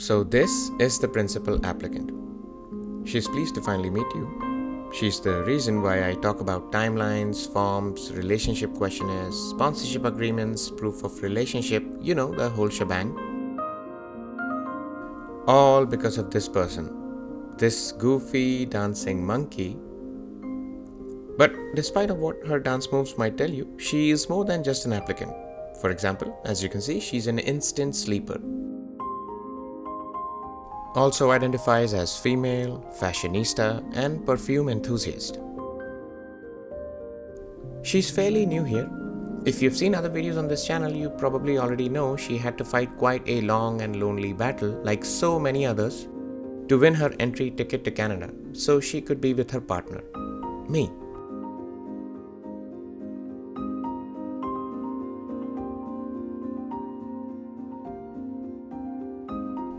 So this is the principal applicant. She's pleased to finally meet you. She's the reason why I talk about timelines, forms, relationship questionnaires, sponsorship agreements, proof of relationship, the whole shebang. All because of this person, this goofy dancing monkey. But despite of what her dance moves might tell you, she is more than just an applicant. For example, as you can see, she's an instant sleeper. Also identifies as female, fashionista, and perfume enthusiast. She's fairly new here. If you've seen other videos on this channel, you probably already know she had to fight quite a long and lonely battle, like so many others, to win her entry ticket to Canada, so she could be with her partner, me.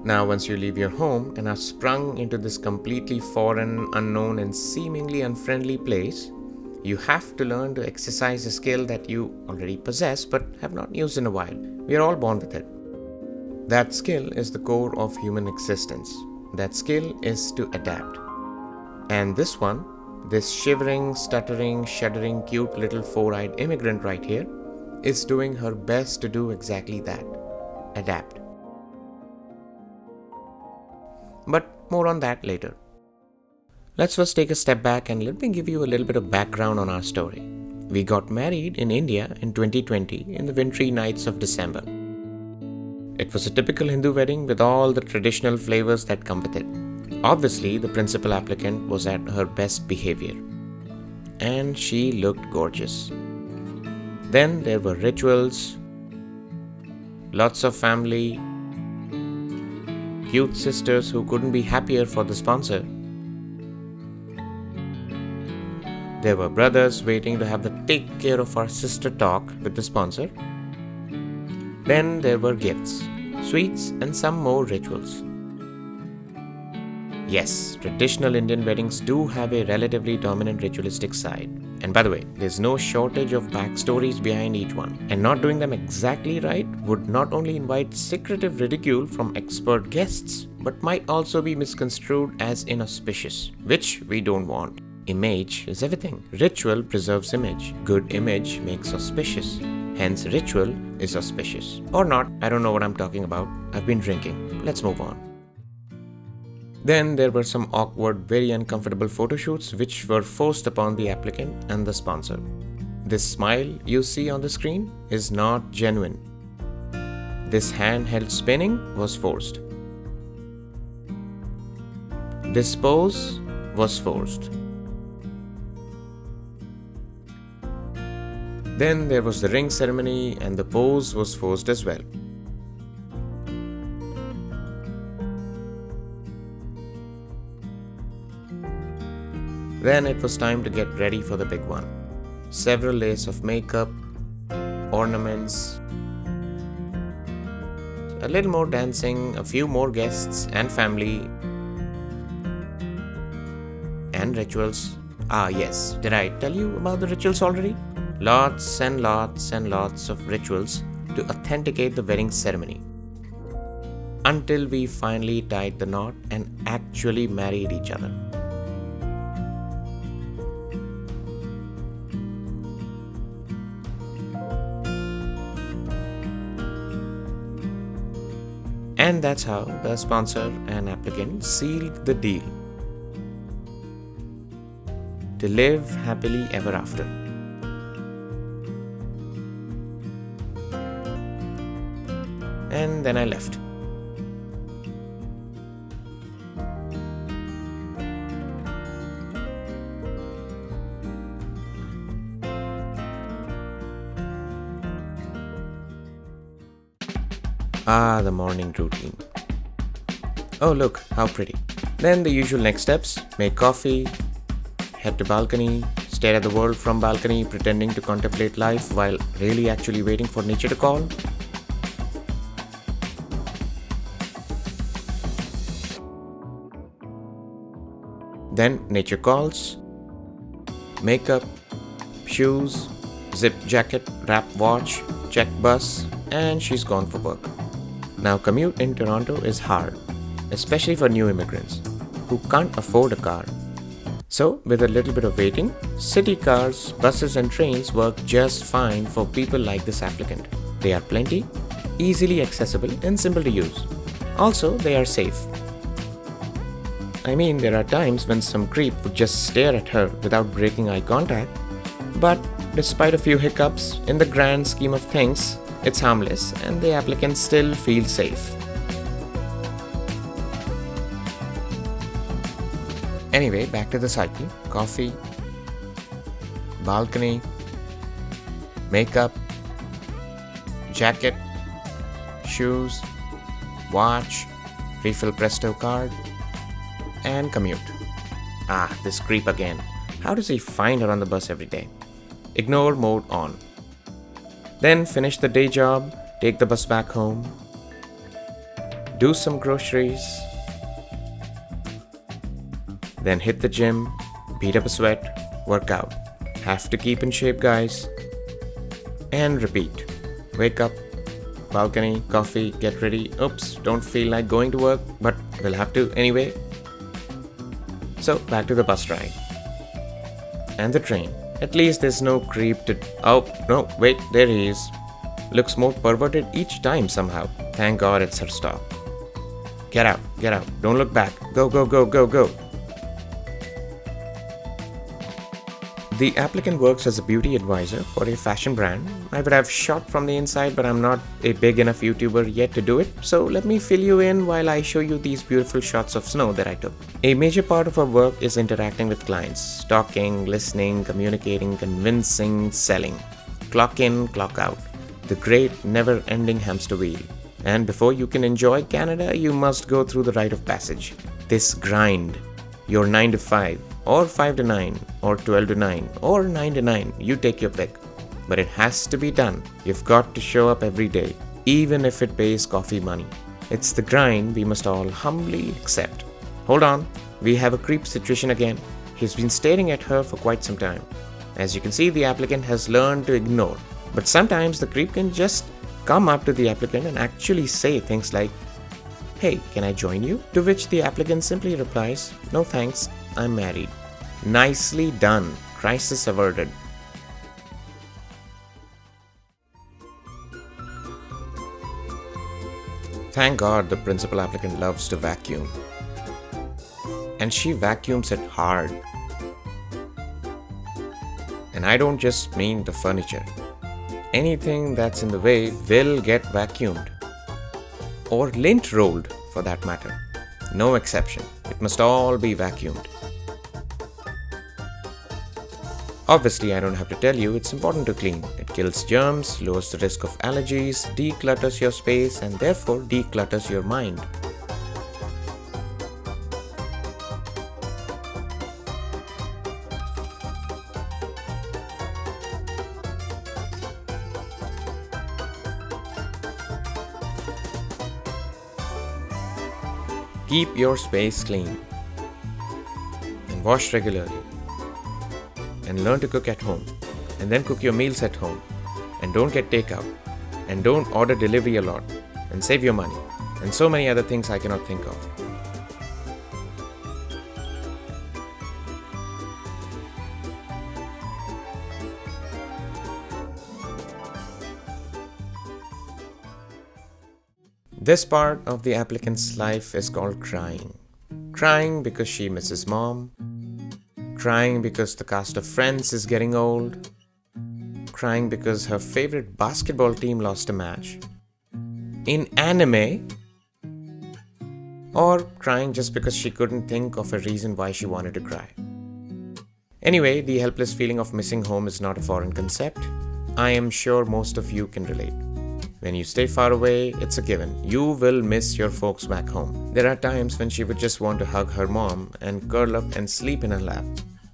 Now, once you leave your home and are sprung into this completely foreign, unknown, and seemingly unfriendly place, you have to learn to exercise a skill that you already possess but have not used in a while. We are all born with it. That skill is the core of human existence. That skill is to adapt. And this one, this shivering, stuttering, shuddering, cute little four-eyed immigrant right here, is doing her best to do exactly that. Adapt. But more on that later. Let's first take a step back and let me give you a little bit of background on our story. We got married in India in 2020 in the wintry nights of December. It was a typical Hindu wedding with all the traditional flavors that come with it. Obviously, the principal applicant was at her best behavior. And she looked gorgeous. Then there were rituals, lots of family, cute sisters who couldn't be happier for the sponsor. There were brothers waiting to have the take care of our sister talk with the sponsor. Then there were gifts, sweets, and some more rituals. Yes, traditional Indian weddings do have a relatively dominant ritualistic side. And by the way, there's no shortage of backstories behind each one. And not doing them exactly right would not only invite secretive ridicule from expert guests, but might also be misconstrued as inauspicious, which we don't want. Image is everything. Ritual preserves image. Good image makes auspicious. Hence, ritual is auspicious. Or not, I don't know what I'm talking about. I've been drinking. Let's move on. Then there were some awkward, very uncomfortable photo shoots which were forced upon the applicant and the sponsor. This smile you see on the screen is not genuine. This hand-held spinning was forced. This pose was forced. Then there was the ring ceremony and the pose was forced as well. Then it was time to get ready for the big one. Several layers of makeup, ornaments, a little more dancing, a few more guests and family, and rituals. Ah yes, did I tell you about the rituals already? Lots and lots and lots of rituals to authenticate the wedding ceremony. Until we finally tied the knot and actually married each other. And that's how the sponsor and applicant sealed the deal. To live happily ever after. And then I left. Ah, the morning routine. Oh look, how pretty. Then the usual next steps: make coffee, head to balcony, stare at the world from balcony, pretending to contemplate life while really actually waiting for nature to call. Then nature calls, makeup, shoes, zip jacket, wrap watch, check bus, and she's gone for work. Now commute in Toronto is hard. especially for new immigrants who can't afford a car. So, with a little bit of waiting, city cars, buses, and trains work just fine for people like this applicant. They are plenty, easily accessible, and simple to use. Also, they are safe. I mean, there are times when some creep would just stare at her without breaking eye contact, but despite a few hiccups, in the grand scheme of things, it's harmless and the applicant still feels safe. Anyway, back to the cycle. Coffee, balcony, makeup, jacket, shoes, watch, refill Presto card, and commute. This creep again. How does he find her on the bus every day? Ignore mode on. Then finish the day job, take the bus back home, do some groceries, then hit the gym, beat up a sweat, work out. Have to keep in shape, guys. And repeat. Wake up, balcony, coffee, get ready. Oops, don't feel like going to work, but we'll have to anyway. So, back to the bus ride. And the train. At least there's no creep to... Oh, no, wait, there he is. Looks more perverted each time somehow. Thank God it's her stop. Get out, don't look back. Go, go, go, go, go. The applicant works as a beauty advisor for a fashion brand. I would have shot from the inside, but I'm not a big enough YouTuber yet to do it, so let me fill you in while I show you these beautiful shots of snow that I took. A major part of our work is interacting with clients, talking, listening, communicating, convincing, selling. Clock in, clock out. The great never-ending hamster wheel. And before you can enjoy Canada, you must go through the rite of passage. This grind. Your 9 to 5, or 5 to 9, or 12 to 9, or 9 to 9, you take your pick. But it has to be done. You've got to show up every day, even if it pays coffee money. It's the grind we must all humbly accept. Hold on, we have a creep situation again. He's been staring at her for quite some time. As you can see, the applicant has learned to ignore. But sometimes the creep can just come up to the applicant and actually say things like, "Hey, can I join you?" To which the applicant simply replies, "No thanks, I'm married." Nicely done. Crisis averted. Thank God the principal applicant loves to vacuum. And she vacuums it hard. And I don't just mean the furniture. Anything that's in the way will get vacuumed. Or lint rolled, for that matter. No exception. It must all be vacuumed. Obviously, I don't have to tell you, it's important to clean. It kills germs, lowers the risk of allergies, declutters your space, and therefore declutters your mind. Keep your space clean and wash regularly, and learn to cook at home, and then cook your meals at home, and don't get takeout, and don't order delivery a lot, and save your money, and so many other things I cannot think of. This part of the applicant's life is called crying. Crying because she misses mom. Crying because the cast of Friends is getting old. Crying because her favorite basketball team lost a match. In anime. Or crying just because she couldn't think of a reason why she wanted to cry. Anyway, the helpless feeling of missing home is not a foreign concept. I am sure most of you can relate. When you stay far away, it's a given. You will miss your folks back home. There are times when she would just want to hug her mom and curl up and sleep in her lap.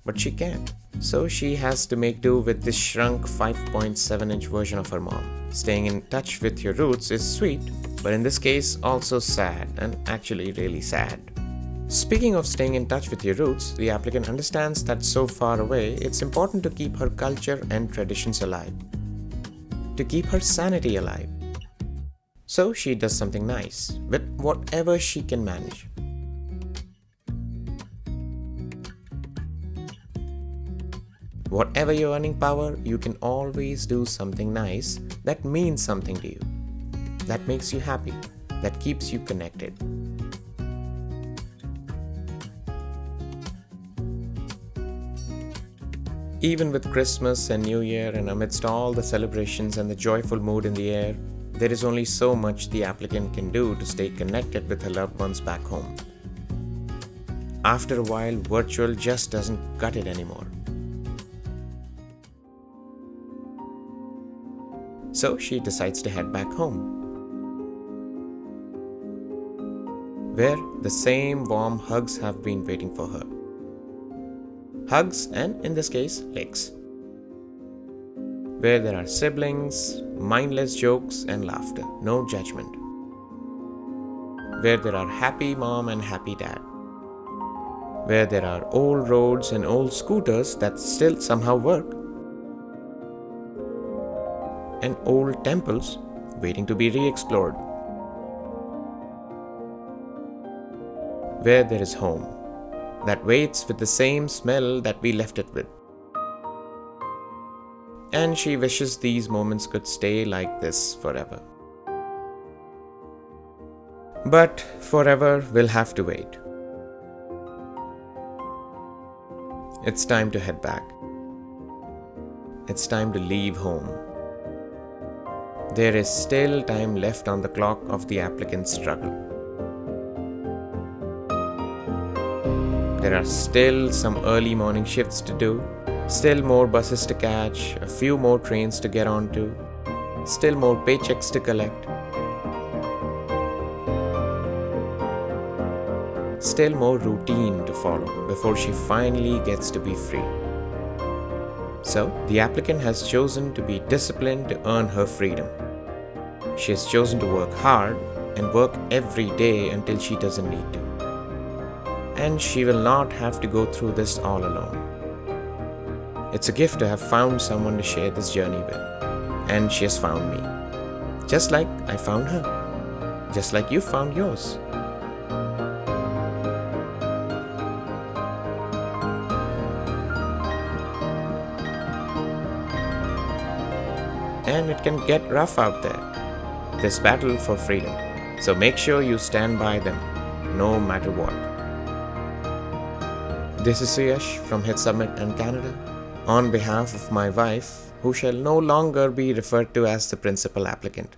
But she can't. So she has to make do with this shrunk 5.7-inch version of her mom. Staying in touch with your roots is sweet, but in this case also sad, and actually really sad. Speaking of staying in touch with your roots, the applicant understands that so far away, it's important to keep her culture and traditions alive. To keep her sanity alive. So she does something nice with whatever she can manage. Whatever your earning power, you can always do something nice that means something to you, that makes you happy, that keeps you connected. Even with Christmas and New Year and amidst all the celebrations and the joyful mood in the air, there is only so much the applicant can do to stay connected with her loved ones back home. After a while, virtual just doesn't cut it anymore. So she decides to head back home, where the same warm hugs have been waiting for her. Hugs and, in this case, licks. Where there are siblings, mindless jokes and laughter, no judgment. Where there are happy mom and happy dad. Where there are old roads and old scooters that still somehow work. And old temples waiting to be re-explored. Where there is home that waits with the same smell that we left it with. And she wishes these moments could stay like this forever. But forever will have to wait. It's time to head back. It's time to leave home. There is still time left on the clock of the applicant's struggle. There are still some early morning shifts to do, still more buses to catch, a few more trains to get onto, still more paychecks to collect, still more routine to follow before she finally gets to be free. So, the applicant has chosen to be disciplined to earn her freedom. She has chosen to work hard and work every day until she doesn't need to. And she will not have to go through this all alone. It's a gift to have found someone to share this journey with. And she has found me. Just like I found her. Just like you found yours. And it can get rough out there, this battle for freedom. So make sure you stand by them, no matter what. This is Suyash from Hit Summit and Canada, on behalf of my wife, who shall no longer be referred to as the principal applicant.